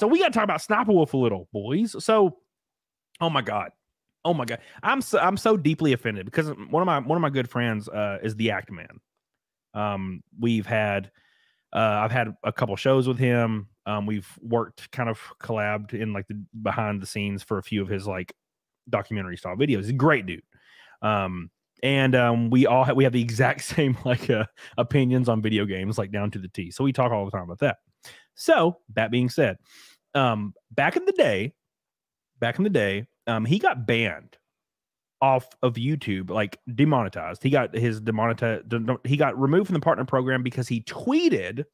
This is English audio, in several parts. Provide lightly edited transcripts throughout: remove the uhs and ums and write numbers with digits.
So we got to talk about Sniperwolf a little, boys. So, oh my god, I'm so deeply offended because one of my good friends is the Act Man. We've had I've had a couple shows with him. We've worked kind of collabed in like the behind the scenes for a few of his like documentary style videos. He's a great dude. We have the exact same like opinions on video games, like down to the T. So we talk all the time about that. So that being said, back in the day, he got banned off of YouTube, like demonetized. He got removed from the partner program because he tweeted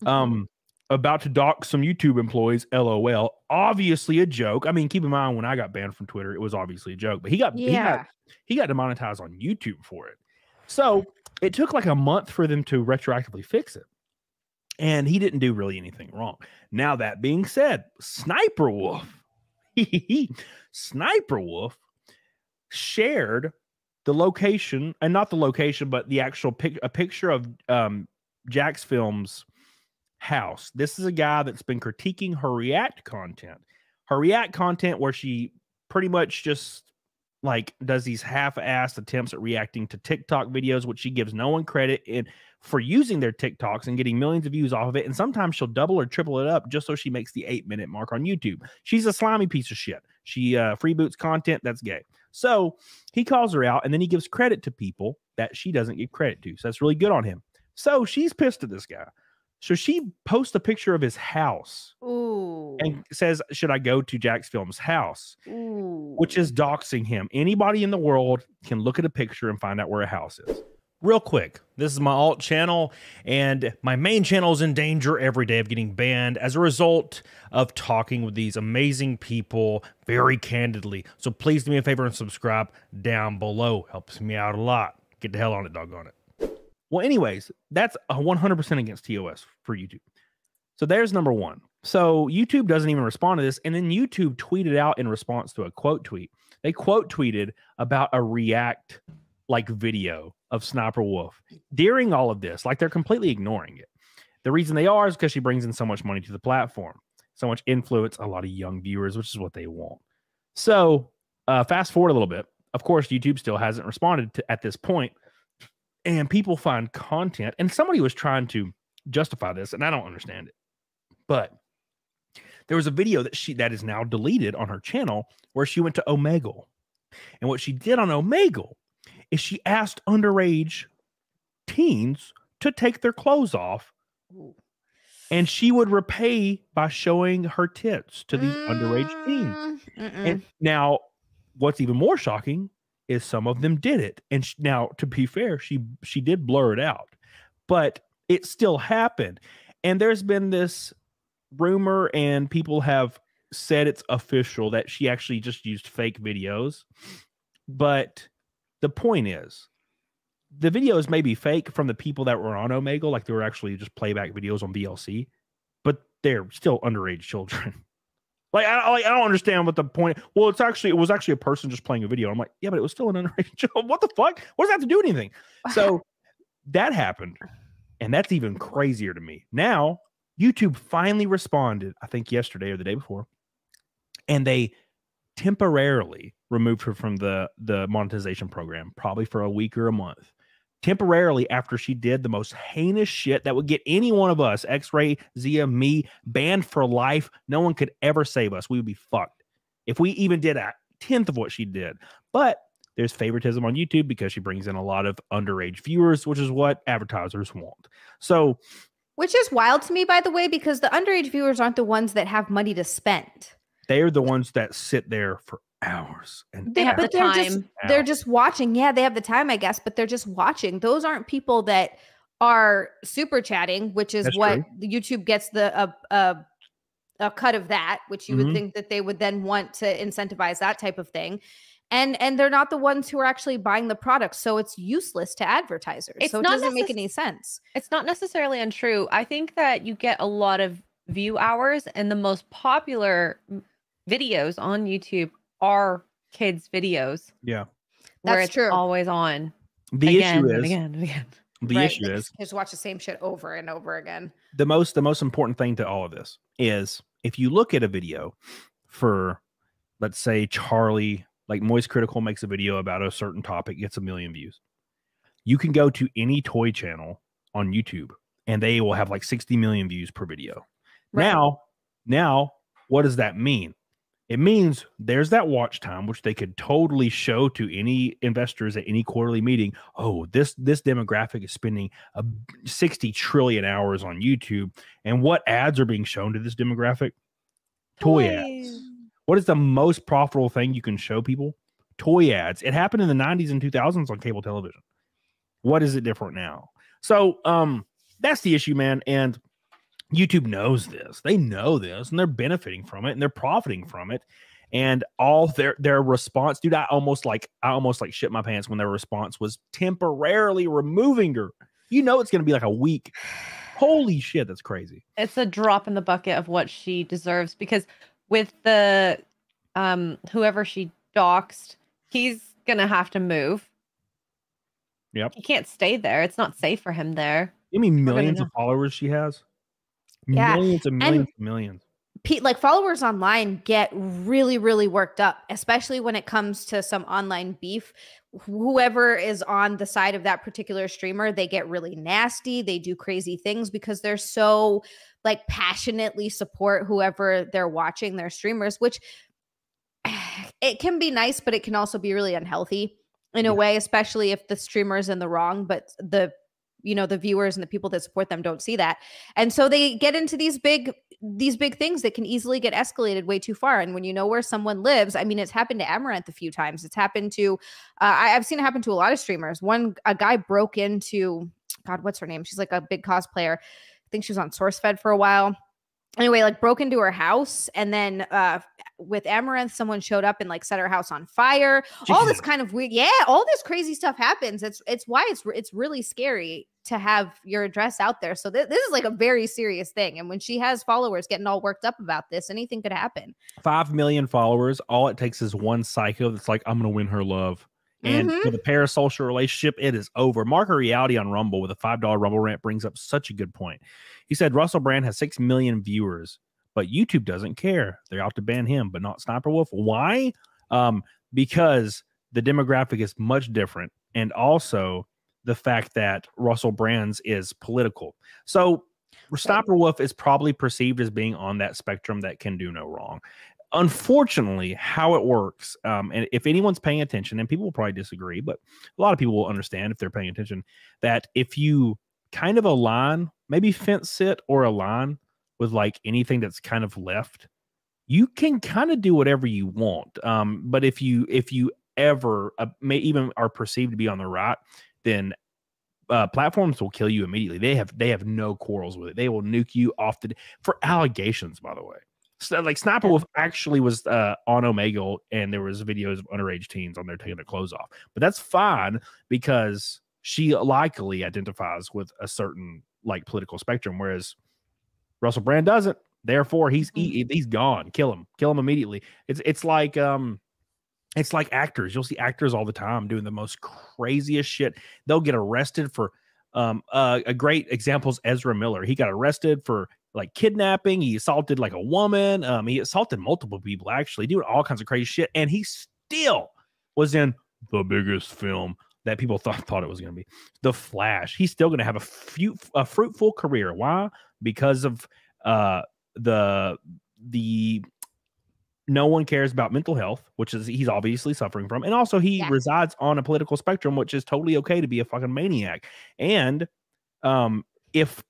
about to dox some YouTube employees, LOL. Obviously a joke. I mean, keep in mind when I got banned from Twitter, it was obviously a joke, but he got demonetized on YouTube for it. So it took like a month for them to retroactively fix it. And he didn't do really anything wrong. Now, that being said, Sniperwolf shared the location, and not the location, but the actual a picture of Jax Film's house. This is a guy that's been critiquing her React content. Her React content where she pretty much just like does these half-assed attempts at reacting to TikTok videos, which she gives no one credit for using their TikToks and getting millions of views off of it. And sometimes she'll double or triple it up just so she makes the 8-minute mark on YouTube. She's a slimy piece of shit. She freeboots content that's gay. So he calls her out, and then he gives credit to people that she doesn't give credit to. So that's really good on him. So she's pissed at this guy. So she posts a picture of his house. Ooh. And says, should I go to Jax Film's house? Ooh. Which is doxing him. Anybody in the world can look at a picture and find out where a house is. Real quick, this is my alt channel, and my main channel is in danger every day of getting banned as a result of talking with these amazing people very candidly. So please do me a favor and subscribe down below. Helps me out a lot. Get the hell on it, doggone it. Well, anyways, that's 100% against TOS for YouTube. So there's number one. So YouTube doesn't even respond to this. And then YouTube tweeted out in response to a quote tweet. They quote tweeted about a React like video of Sniperwolf during all of this. Like they're completely ignoring it. The reason they are is because she brings in so much money to the platform, so much influence, a lot of young viewers, which is what they want. So fast forward a little bit. Of course, YouTube still hasn't responded at this point. And people find content, and somebody was trying to justify this, and I don't understand it. But there was a video that is now deleted on her channel where she went to Omegle. And what she did on Omegle is she asked underage teens to take their clothes off. And she would repay by showing her tits to these underage teens. And now, what's even more shocking is some of them did it. And now, to be fair, she did blur it out, but it still happened. And there's been this rumor, and people have said it's official that she actually just used fake videos. But the point is, the videos may be fake from the people that were on Omegle, like they were actually just playback videos on VLC, but they're still underage children. Like I don't understand what the point. Well, it was actually a person just playing a video. I'm like, yeah, but it was still an underage child. What the fuck? What does that have to do with anything? So that happened, and that's even crazier to me. Now YouTube finally responded, I think yesterday or the day before, and they temporarily removed her from the monetization program, probably for a week or a month. Temporarily, after she did the most heinous shit that would get any one of us, X-Ray, Zia, me, banned for life. No one could ever save us. We would be fucked if we even did a 10th of what she did. But there's favoritism on YouTube because she brings in a lot of underage viewers, which is what advertisers want. So, which is wild to me, by the way, because the underage viewers aren't the ones that have money to spend. They're the ones that sit there for hours and they have the time. They're just watching. Yeah, they have the time, I guess, but they're just watching. Those aren't people that are super chatting, which is what the YouTube gets a cut of that, which you would think that they would then want to incentivize that type of thing. And they're not the ones who are actually buying the product. So it's useless to advertisers. So it doesn't make any sense. It's not necessarily untrue. I think that you get a lot of view hours, and the most popular videos on YouTube are kids videos. Yeah. Where it's true. Always on. The issue is the issue is just watch the same shit over and over again. The most important thing to all of this is if you look at a video for, let's say, Charlie, like Moist Critical makes a video about a certain topic, gets 1 million views. You can go to any toy channel on YouTube and they will have like 60 million views per video. Right. Now, what does that mean? It means there's that watch time, which they could totally show to any investors at any quarterly meeting. Oh, this demographic is spending 60 trillion hours on YouTube. And what ads are being shown to this demographic? Toy ads. What is the most profitable thing you can show people? Toy ads. It happened in the 90s and 2000s on cable television. What is it different now? So that's the issue, man. And YouTube knows this. They know this, and they're benefiting from it, and they're profiting from it. And all their response, dude, I almost like shit my pants when their response was temporarily removing her. You know it's going to be like a week. Holy shit, that's crazy. It's a drop in the bucket of what she deserves, because with the whoever she doxed, he's going to have to move. Yep. He can't stay there. It's not safe for him there. You mean millions of followers she has? Yeah. Millions and millions and millions. Like followers online get really, really worked up, especially when it comes to some online beef. Whoever is on the side of that particular streamer, they get really nasty. They do crazy things because they're so like passionately support whoever they're watching, their streamers, which it can be nice, but it can also be really unhealthy in a way, especially if the streamer is in the wrong, but the viewers and the people that support them don't see that. And so they get into these big things that can easily get escalated way too far. And when you know where someone lives, I mean, it's happened to Amaranth a few times. It's happened to, I've seen it happen to a lot of streamers. A guy broke into, God, what's her name? She's like a big cosplayer. I think she was on SourceFed for a while. Anyway, like broke into her house, and then with Amaranth, someone showed up and like set her house on fire. All this kind of weird, all this crazy stuff happens. It's why it's really scary to have your address out there. So this is like a very serious thing. And when she has followers getting all worked up about this, anything could happen. 5 million followers. All it takes is one psycho that's like, I'm gonna win her love. And for the parasocial relationship, it is over. Marker Reality on Rumble with a $5 Rumble rant brings up such a good point. He said Russell Brand has 6 million viewers, but YouTube doesn't care. They're out to ban him, but not Sniperwolf. Why? Because the demographic is much different, and also the fact that Russell Brand's is political. So Sniperwolf is probably perceived as being on that spectrum that can do no wrong. Unfortunately, how it works, and if anyone's paying attention, and people will probably disagree, but a lot of people will understand if they're paying attention, that if you kind of align, maybe fence sit or align with like anything that's kind of left, you can kind of do whatever you want. But if you ever may even are perceived to be on the right, then platforms will kill you immediately. They have no quarrels with it. They will nuke you off for allegations, by the way. So, like Sniperwolf actually was on Omegle, and there was videos of underage teens on there taking their clothes off. But that's fine because she likely identifies with a certain like political spectrum, whereas Russell Brand doesn't. Therefore, he's gone. Kill him immediately. It's like actors. You'll see actors all the time doing the most craziest shit. They'll get arrested for a great example is Ezra Miller. He got arrested for like kidnapping. He assaulted like a woman. He assaulted multiple people, actually, doing all kinds of crazy shit. And he still was in the biggest film that people thought it was going to be, The Flash. He's still going to have a fruitful career. Why? Because of the no one cares about mental health, which is he's obviously suffering from. And also he resides on a political spectrum, which is totally okay to be a fucking maniac. And if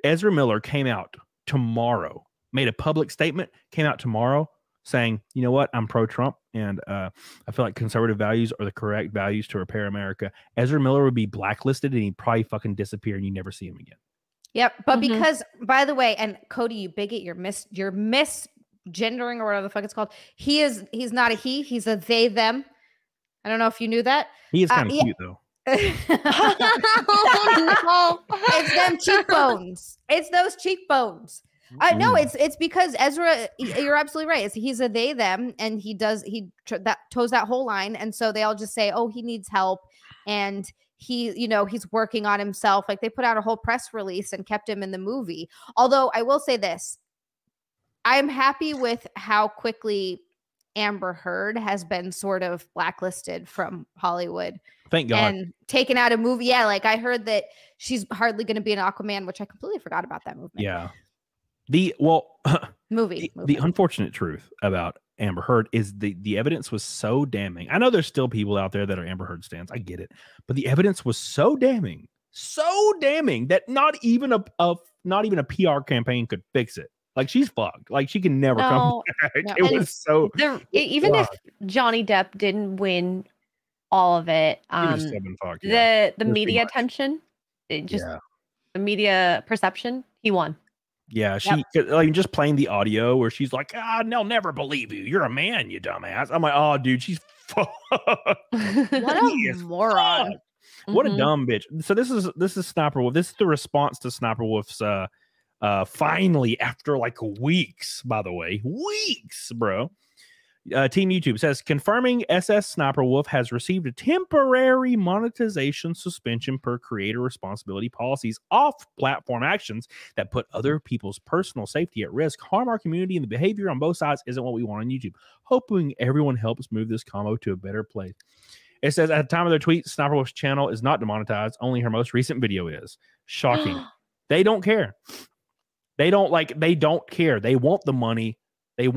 Ezra Miller came out tomorrow, made a public statement, came out tomorrow saying, you know what, I'm pro-Trump, and I feel like conservative values are the correct values to repair America, Ezra Miller would be blacklisted and he'd probably fucking disappear and you never see him again. Yep. But because, by the way, and Cody, you bigot, you're misgendering or whatever the fuck it's called. He's not a he, he's a they, them. I don't know if you knew that. He is kind of cute though. Oh, no. It's them cheekbones. It's those cheekbones. No, it's because Ezra, you're absolutely right. He's a they, them, and he toes that whole line. And so they all just say, oh, he needs help. And he's working on himself. Like they put out a whole press release and kept him in the movie. Although I will say this, I'm happy with how quickly Amber Heard has been sort of blacklisted from Hollywood. Thank God. And taken out of movie. Yeah, like I heard that she's hardly going to be an Aquaman, which I completely forgot about that movement. Yeah. Movie. The unfortunate truth about Amber Heard is the evidence was so damning. I know there's still people out there that are Amber Heard stans. I get it. But the evidence was so damning that not even a PR campaign could fix it. Like, she's fucked. Like, she can never come back. No. It was so even if Johnny Depp didn't win all of it, the media attention, the media perception, he won. Yeah, she like just playing the audio where she's like, they'll never believe you. You're a man, you dumbass. I'm like, oh, dude, she's fucked. What a moron. What a dumb bitch. So this is Sniperwolf. This is the response to Sniperwolf's finally, after like weeks, by the way, bro. Team YouTube says, confirming SSSniperwolf has received a temporary monetization suspension per creator responsibility policies. Off-platform actions that put other people's personal safety at risk, harm our community, and the behavior on both sides isn't what we want on YouTube. Hoping everyone helps move this combo to a better place. It says, at the time of their tweet, Sniperwolf's channel is not demonetized. Only her most recent video is. Shocking. They don't care. They don't care. They want the money. They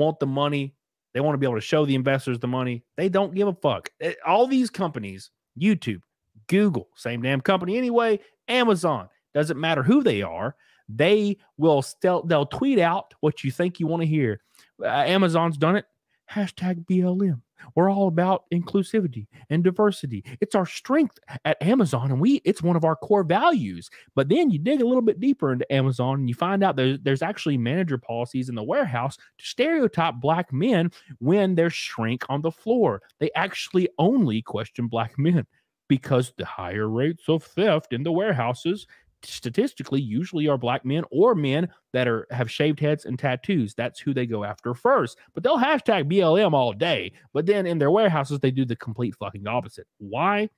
want to be able to show the investors the money. They don't give a fuck. All these companies, YouTube, Google, same damn company anyway, Amazon, doesn't matter who they are. They'll tweet out what you think you want to hear. Amazon's done it. #BLM. We're all about inclusivity and diversity. It's our strength at Amazon, and it's one of our core values. But then you dig a little bit deeper into Amazon, and you find out there's actually manager policies in the warehouse to stereotype black men when there's shrink on the floor. They actually only question black men because the higher rates of theft in the warehouses statistically usually are black men or men that have shaved heads and tattoos. That's who they go after first. But they'll #BLM all day. But then in their warehouses, they do the complete fucking opposite. Why?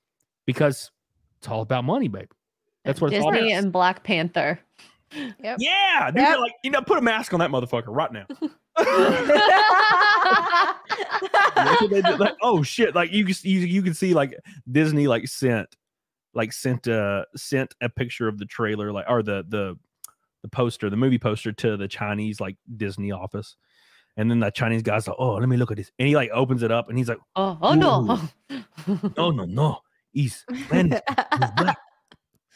Because it's all about money, baby. That's what it's all about. Disney and Black Panther. Yep. Yeah. They're like, put a mask on that motherfucker right now. Like, oh shit. Like you can see like Disney sent a picture of the trailer, or the poster, the movie poster, to the Chinese like Disney office, and then the Chinese guy's like, "Oh, let me look at this," and he like opens it up, and he's like, "Oh no, no, he's black.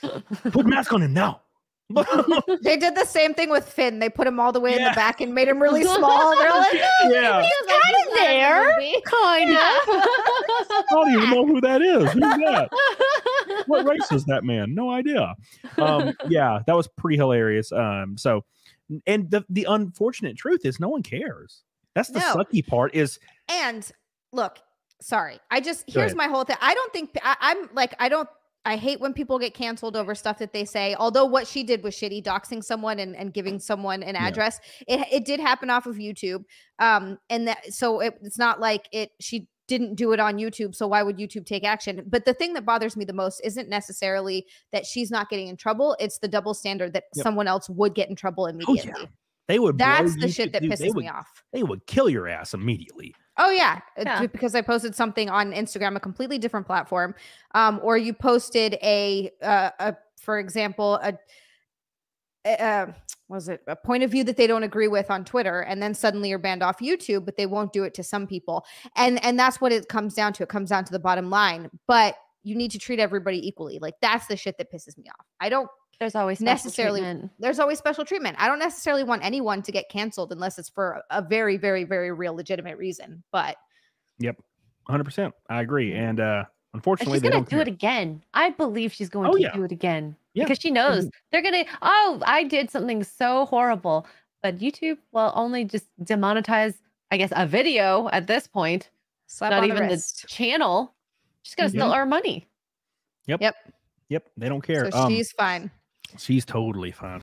Put a mask on him now." They did the same thing with Finn. They put him all the way in the back and made him really small. They're like, he's kind of there, kind of. I don't even know who that is. Who's that? What race is that man? No idea. Yeah, that was pretty hilarious. And the unfortunate truth is no one cares. That's the sucky part is. And look, sorry. Here's my whole thing. I don't think I hate when people get canceled over stuff that they say, although what she did was shitty, doxing someone and giving someone an address. It did happen off of YouTube. It's not like she didn't do it on YouTube. So why would YouTube take action? But the thing that bothers me the most isn't necessarily that she's not getting in trouble. It's the double standard that someone else would get in trouble immediately. Oh, yeah. They would. That's the shit that pisses me off. They would kill your ass immediately. Oh yeah, because I posted something on Instagram, a completely different platform, or you posted for example, a point of view that they don't agree with on Twitter, and then suddenly you're banned off YouTube, but they won't do it to some people, and that's what it comes down to. It comes down to the bottom line. But you need to treat everybody equally. Like, that's the shit that pisses me off. There's always special treatment. I don't necessarily want anyone to get canceled unless it's for a very, very, very real legitimate reason. But 100%. I agree. And unfortunately, she's going to do it again. I believe she's going to do it again because she knows they're going to. Oh, I did something so horrible, but YouTube will only just demonetize, I guess, a video at this point. Not even the channel. She's going to steal our money. Yep. They don't care. So she's fine. She's totally fine.